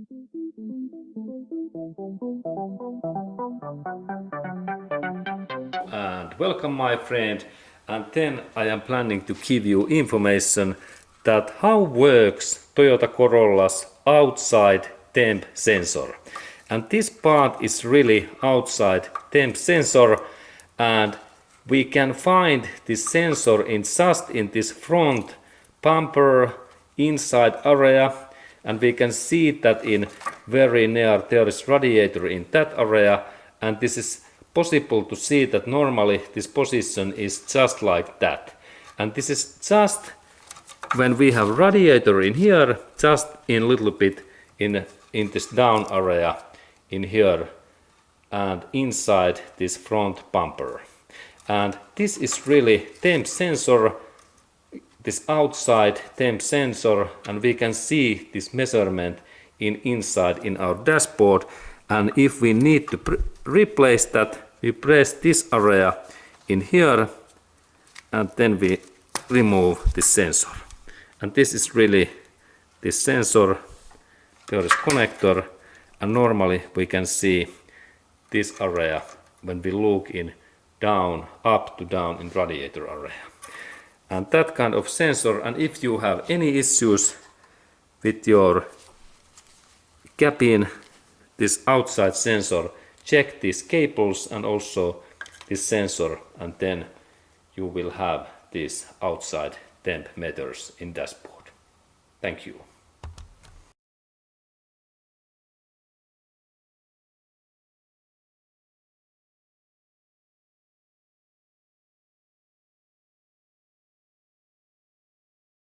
And welcome my friend, and then I am planning to give you information that how works Toyota Corolla's outside temp sensor. And this part is really outside temp sensor, and we can find this sensor just in this front bumper inside area, and we can see that in very near there is radiator in that area, and this is possible to see that normally this position is just like that. And this is just when we have radiator in here, just in little bit in this down area in here and inside this front bumper. And this is really temp sensor, this outside temp sensor, and we can see this measurement inside in our dashboard. And if we need to replace that, we press this area in here and then we remove the sensor. And this is really this sensor. There is connector, and normally we can see this area when we look in down, up to down in radiator area. And that kind of sensor, and if you have any issues with your cabin, this outside sensor, check these cables and also this sensor, and then you will have these outside temp meters in dashboard. Thank you.